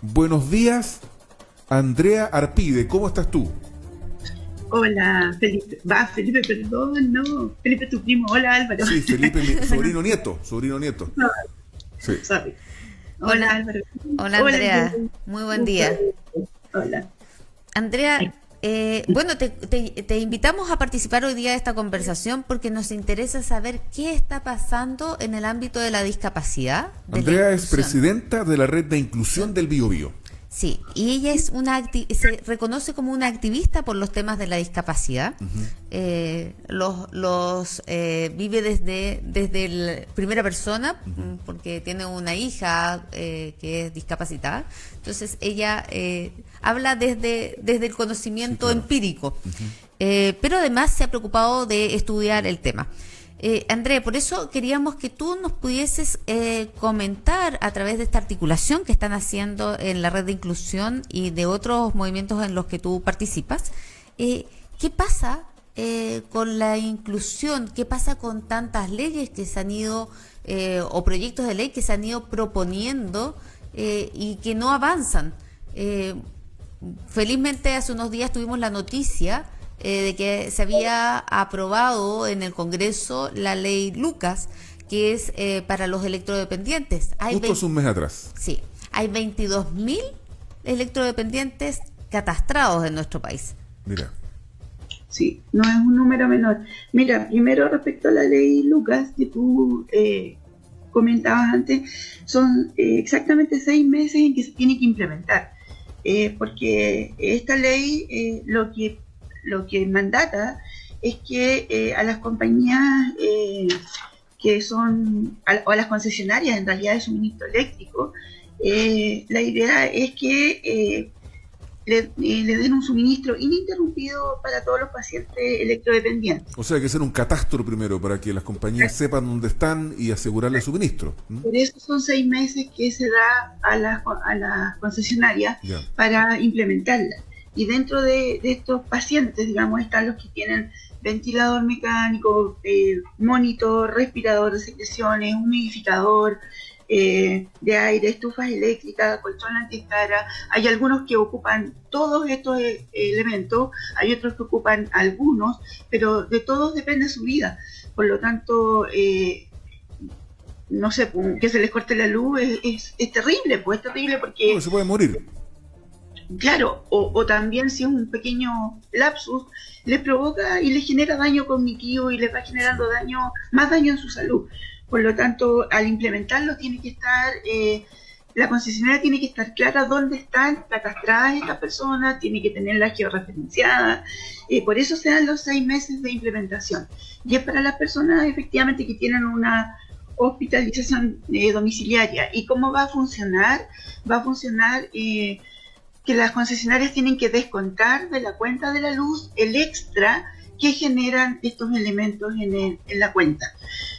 Buenos días, Andrea Arpide, ¿cómo estás tú? Hola, Felipe. Felipe, perdón, no. Felipe, tu primo. Hola, Álvaro. Sí, Felipe, mi sobrino nieto, sobrino nieto. No, Sí. sorry. Hola, Hola, Álvaro. hola Hola, Andrea, Jenny. muy buen Gusto de día. verte. Hola. Andrea, bueno, te invitamos a participar hoy día de esta conversación porque nos interesa saber qué está pasando en el ámbito de la discapacidad, de la Andrea es inclusión. presidenta de la red de inclusión del Biobío. Sí, y ella es se reconoce como una activista por los temas de la discapacidad. Vive desde primera persona, porque tiene una hija que es discapacitada. Entonces ella habla desde el Sí, conocimiento claro. empírico, pero además se ha preocupado de estudiar el tema. André, por eso queríamos que tú nos pudieses comentar a través de esta articulación que están haciendo en la red de inclusión y de otros movimientos en los que tú participas, ¿qué pasa con la inclusión? ¿Qué pasa con tantas leyes que se han ido, o proyectos de ley que se han ido proponiendo y que no avanzan? Eh, Felizmente hace unos días tuvimos la noticia de que se había aprobado en el Congreso la ley Lucas, que es para los electrodependientes. Justo hace un mes atrás. Sí, hay 22.000 electrodependientes catastrados en nuestro país. Mira, Sí, no es un número menor. Mira, primero respecto a la ley Lucas, que tú comentabas antes, son exactamente 6 meses en que se tiene que implementar. Porque esta ley lo que mandata es que a las compañías que son, o a las concesionarias en realidad de suministro eléctrico, la idea es que le den un suministro ininterrumpido para todos los pacientes electrodependientes. o sea, hay que hacer un catastro primero para que las compañías sepan dónde están y asegurarle suministro. ¿Mm? Por eso son 6 meses que se da a las concesionarias Ya. para implementarla. Y dentro de estos pacientes, digamos, están los que tienen ventilador mecánico, monitor, respirador de secreciones, humidificador de aire, estufas eléctricas, colchón antiescara. Hay algunos que ocupan todos estos elementos, hay otros que ocupan algunos, pero de todos depende su vida. Por lo tanto, no sé, que se les corte la luz es terrible, pues es terrible porque, No, se puede morir. claro, o también si es un pequeño lapsus, les provoca y les genera daño cognitivo y les va generando más daño en su salud. Por lo tanto, al implementarlo tiene que estar, la concesionaria tiene que estar clara dónde están catastradas estas personas, tiene que tenerlas georreferenciadas, por eso se dan los 6 meses de implementación. Y es para las personas efectivamente que tienen una hospitalización domiciliaria. ¿Y cómo va a funcionar? Va a funcionar que las concesionarias tienen que descontar de la cuenta de la luz el extra que generan estos elementos en la cuenta.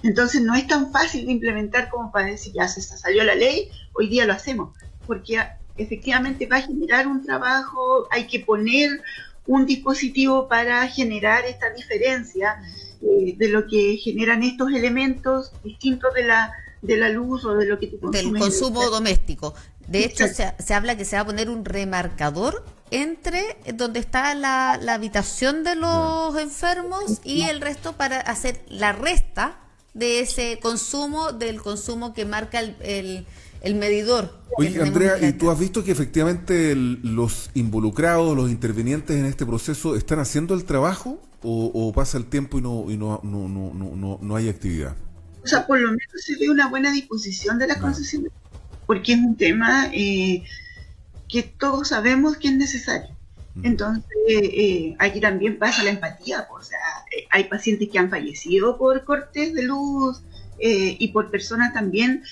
Entonces no es tan fácil de implementar como para decir, ya se salió la ley, hoy día lo hacemos, porque efectivamente va a generar un trabajo, hay que poner un dispositivo para generar esta diferencia de lo que generan estos elementos distintos de la luz o de lo que tú Del consumes. consumo doméstico. De hecho, Exacto. se habla que se va a poner un remarcador entre donde está la habitación de los enfermos y el resto para hacer la resta de ese consumo, del consumo que marca el medidor que Oye, tenemos Andrea, en la ¿y tú has visto que efectivamente los involucrados, los intervinientes en este proceso están haciendo el trabajo o pasa el tiempo y no hay actividad? O sea, por lo menos se ve una buena disposición de las Ya. concesionarias, porque es un tema que todos sabemos que es necesario. Entonces, aquí también pasa la empatía, pues, o sea, hay pacientes que han fallecido por cortes de luz y por personas también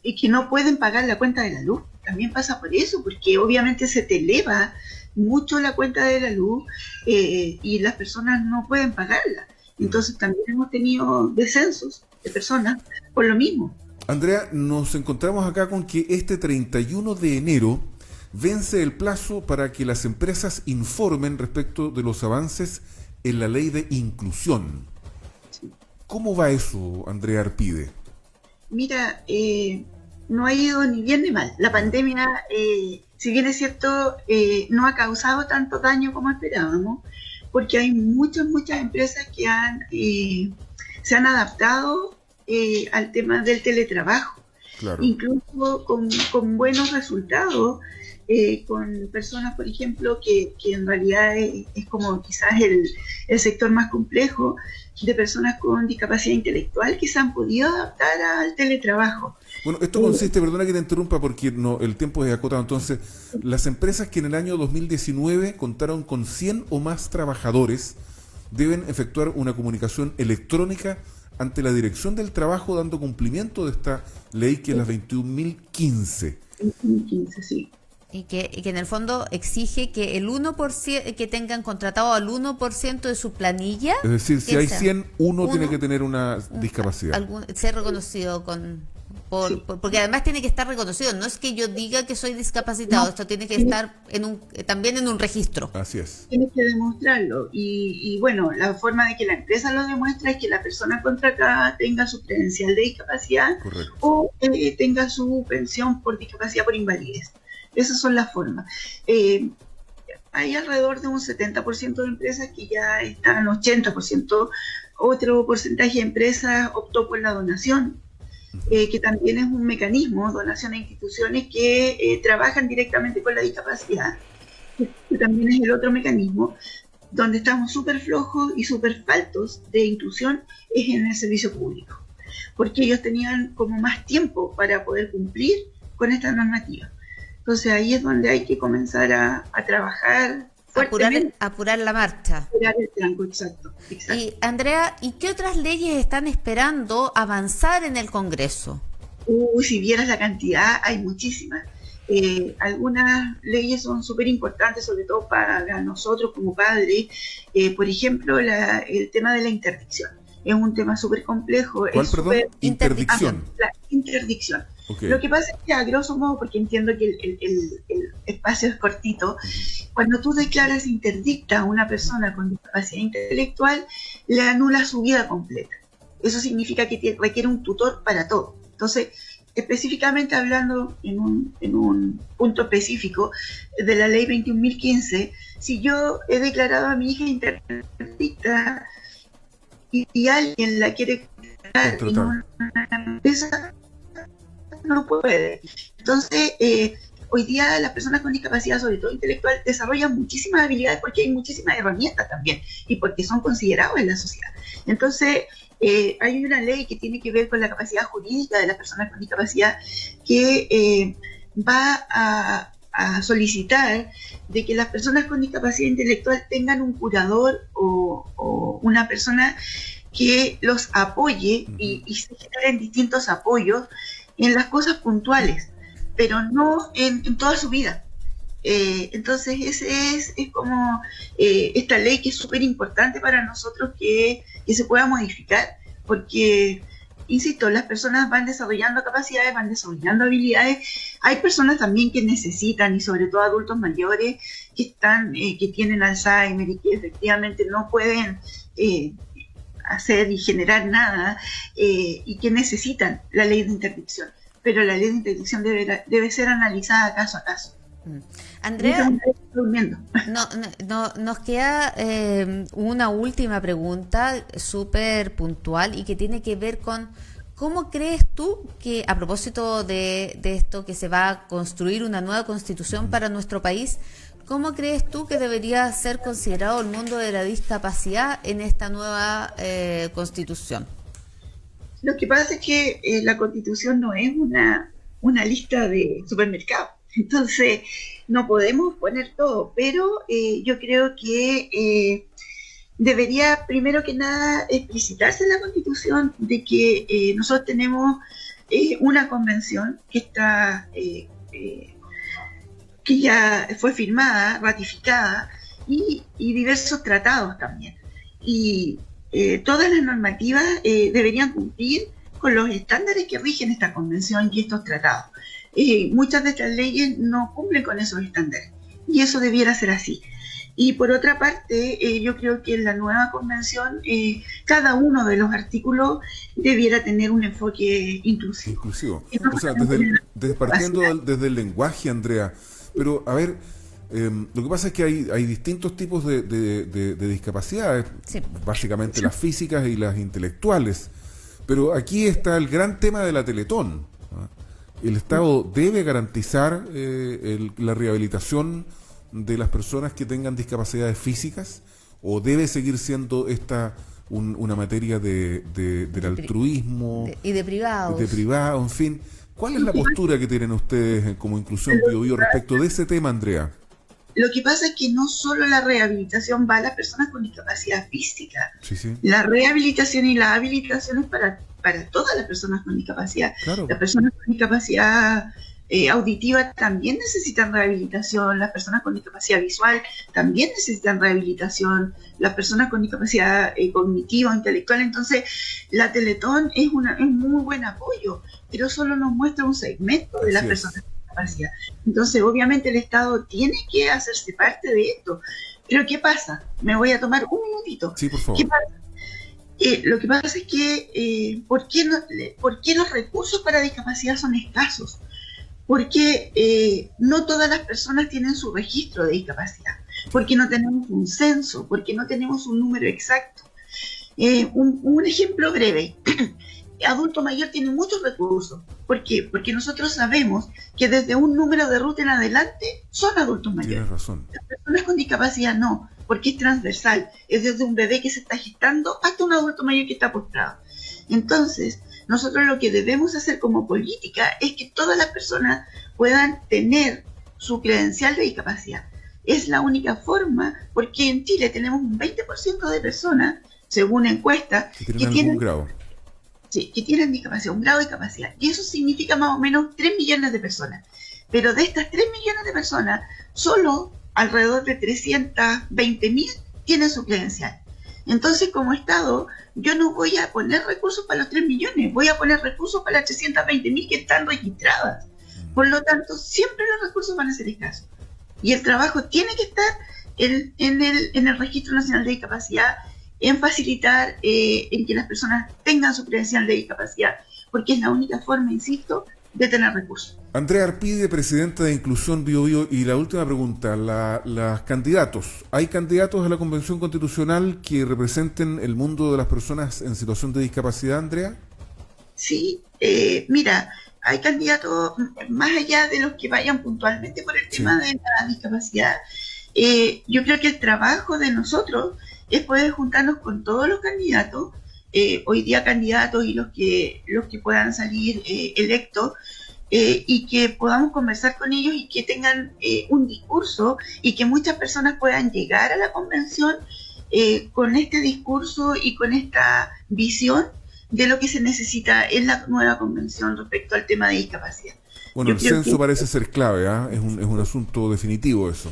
que no pueden pagar la cuenta de la luz. También pasa por eso, porque obviamente se te eleva mucho la cuenta de la luz y las personas no pueden pagarla. Entonces también hemos tenido descensos de personas por lo mismo. Andrea, nos encontramos acá con que este 31 de enero vence el plazo para que las empresas informen respecto de los avances en la ley de inclusión. ¿Cómo va eso, Andrea Arpide? Mira, no ha ido ni bien ni mal. La pandemia, si bien es cierto, no ha causado tanto daño como esperábamos, porque hay muchas empresas que se han adaptado al tema del teletrabajo, Claro. incluso con buenos resultados, con personas, por ejemplo, que en realidad es como quizás el sector más complejo, de personas con discapacidad intelectual que se han podido adaptar al teletrabajo. Bueno, esto consiste, perdona que te interrumpa porque no, el tiempo es acotado. Entonces, las empresas que en el año 2019 contaron con 100 o más trabajadores deben efectuar una comunicación electrónica ante la Dirección del Trabajo, dando cumplimiento de esta ley que es la 21.015. 2015, sí. Y que en el fondo exige que el 1%, que tengan contratado al 1% de su planilla. Es decir, si que hay sea 100, uno tiene uno, que tener una discapacidad. ser reconocido Sí. porque además tiene que estar reconocido. No es que yo diga que soy discapacitado, No, esto tiene que estar también en un registro. Así es. Tienes que demostrarlo. Y bueno, la forma de que la empresa lo demuestra es que la persona contratada tenga su credencial de discapacidad Correcto. o tenga su pensión por discapacidad por invalidez. Esas son las formas. Hay alrededor de un 70% de empresas que ya están 80%. Otro porcentaje de empresas optó por la donación, que también es un mecanismo, donación a instituciones que trabajan directamente con la discapacidad, que también es el otro mecanismo. Donde estamos súper flojos y súper faltos de inclusión es en el servicio público, porque ellos tenían como más tiempo para poder cumplir con esta normativa. Entonces ahí es donde hay que comenzar a trabajar fuertemente. Apurar la marcha. Apurar el tranco, exacto. Y Andrea, ¿y qué otras leyes están esperando avanzar en el Congreso? Si vieras la cantidad, hay muchísimas. Algunas leyes son súper importantes, sobre todo para nosotros como padres. Por ejemplo, el tema de la interdicción. Es un tema súper complejo. ¿Cuál, perdón? Interdicción. La interdicción. Okay. Lo que pasa es que, a grosso modo, porque entiendo que el espacio es cortito, cuando tú declaras interdicta a una persona con discapacidad intelectual, le anula su vida completa. Eso significa que requiere un tutor para todo. Entonces, específicamente hablando en un punto específico de la ley 21.015, si yo he declarado a mi hija interdicta y alguien la quiere contratar en una empresa, no puede. Entonces, hoy día las personas con discapacidad, sobre todo intelectual, desarrollan muchísimas habilidades porque hay muchísimas herramientas también y porque son considerados en la sociedad. Entonces, hay una ley que tiene que ver con la capacidad jurídica de las personas con discapacidad que va a solicitar de que las personas con discapacidad intelectual tengan un curador o una persona que los apoye y se generen distintos apoyos en las cosas puntuales, pero no en toda su vida. Entonces ese es como esta ley que es súper importante para nosotros que se pueda modificar, porque, insisto, las personas van desarrollando capacidades, van desarrollando habilidades. Hay personas también que necesitan, y sobre todo adultos mayores que tienen Alzheimer y que efectivamente no pueden hacer y generar nada, y que necesitan la ley de interdicción, pero la ley de interdicción debe ser analizada caso a caso. Andrea, nos queda una última pregunta súper puntual y que tiene que ver con ¿cómo crees tú que, a propósito de esto, que se va a construir una nueva constitución para nuestro país, ¿cómo crees tú que debería ser considerado el mundo de la discapacidad en esta nueva constitución? Lo que pasa es que la constitución no es una lista de supermercados, entonces no podemos poner todo, pero yo creo que debería primero que nada explicitarse en la constitución de que nosotros tenemos una convención que está que ya fue firmada, ratificada, y diversos tratados también. Y todas las normativas deberían cumplir con los estándares que rigen esta convención y estos tratados. Muchas de estas leyes no cumplen con esos estándares, y eso debiera ser así. Y por otra parte, yo creo que en la nueva convención cada uno de los artículos debiera tener un enfoque inclusivo. Inclusivo. O sea, partiendo desde el lenguaje, Andrea. Pero, a ver, lo que pasa es que hay distintos tipos de discapacidades, Sí. básicamente las físicas y las intelectuales. Pero aquí está el gran tema de la Teletón. ¿Ah? El Estado debe garantizar la rehabilitación de las personas que tengan discapacidades físicas, o debe seguir siendo esta una materia del altruismo Y de privados. de privado, en fin. ¿Cuál es la postura que tienen ustedes como Inclusión Biobío respecto de ese tema, Andrea? Lo que pasa es que no solo la rehabilitación va a las personas con discapacidad física. Sí, sí. La rehabilitación y la habilitación es para todas las personas con discapacidad. Claro. Las personas con discapacidad auditiva también necesitan rehabilitación, las personas con discapacidad visual también necesitan rehabilitación, las personas con discapacidad cognitiva o intelectual. Entonces, la Teletón es muy buen apoyo, pero solo nos muestra un segmento de las Así es. personas con discapacidad. Entonces, obviamente el Estado tiene que hacerse parte de esto. Pero ¿qué pasa? Me voy a tomar un minutito. Sí, por favor. ¿Qué pasa? Lo que pasa es que ¿por qué los recursos para discapacidad son escasos? Porque no todas las personas tienen su registro de discapacidad, porque no tenemos un censo, porque no tenemos un número exacto. Un ejemplo breve. Adulto mayor tiene muchos recursos. ¿Por qué? Porque nosotros sabemos que desde un número de ruta en adelante son adultos mayores. Tienes razón. Las personas con discapacidad no, porque es transversal. Es desde un bebé que se está gestando hasta un adulto mayor que está postrado. Entonces, nosotros lo que debemos hacer como política es que todas las personas puedan tener su credencial de discapacidad. Es la única forma, porque en Chile tenemos un 20% de personas, según encuestas, Que tienen algún grado. Sí, que tienen discapacidad, un grado de discapacidad. Y eso significa más o menos 3 millones de personas. Pero de estas 3 millones de personas, solo alrededor de 320.000 tienen su credencial. Entonces, como Estado, yo no voy a poner recursos para los 3 millones, voy a poner recursos para las 320.000 que están registradas. Por lo tanto, siempre los recursos van a ser escasos. Y el trabajo tiene que estar en el Registro Nacional de Discapacidad, en facilitar en que las personas tengan su credencial de discapacidad, porque es la única forma, insisto, de tener recursos. Andrea Arpide, presidenta de Inclusión Biobío. Y la última pregunta, los candidatos. ¿Hay candidatos a la Convención Constitucional que representen el mundo de las personas en situación de discapacidad, Andrea? Sí, mira, hay candidatos más allá de los que vayan puntualmente por el tema de la discapacidad. Yo creo que el trabajo de nosotros es poder juntarnos con todos los candidatos, hoy día candidatos y los que puedan salir electos, y que podamos conversar con ellos y que tengan un discurso y que muchas personas puedan llegar a la convención con este discurso y con esta visión de lo que se necesita en la nueva convención respecto al tema de discapacidad. Bueno, Yo el creo censo que parece ser clave, ¿ah? Es un asunto definitivo eso.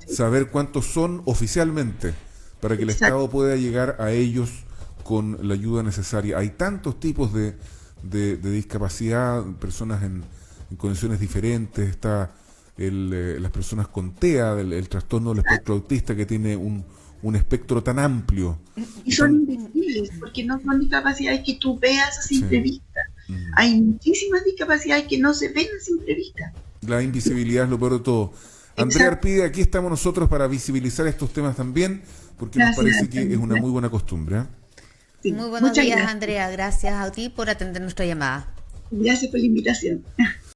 Saber cuántos son oficialmente para que el Exacto. Estado pueda llegar a ellos con la ayuda necesaria. Hay tantos tipos de discapacidad, personas en condiciones diferentes. Está las personas con TEA, el trastorno del espectro autista, que tiene un espectro tan amplio. Y son invisibles, porque no son discapacidades que tú veas a simple Sí. vista. Hay muchísimas discapacidades que no se ven a simple vista. La invisibilidad es lo peor de todo. Andrea Exacto. Arpide, aquí estamos nosotros para visibilizar estos temas también, porque nos Gracias, parece que es una muy buena costumbre, ¿eh? Sí. Muy buenos Muchas días, gracias. Andrea. Gracias a ti por atender nuestra llamada. Gracias por la invitación.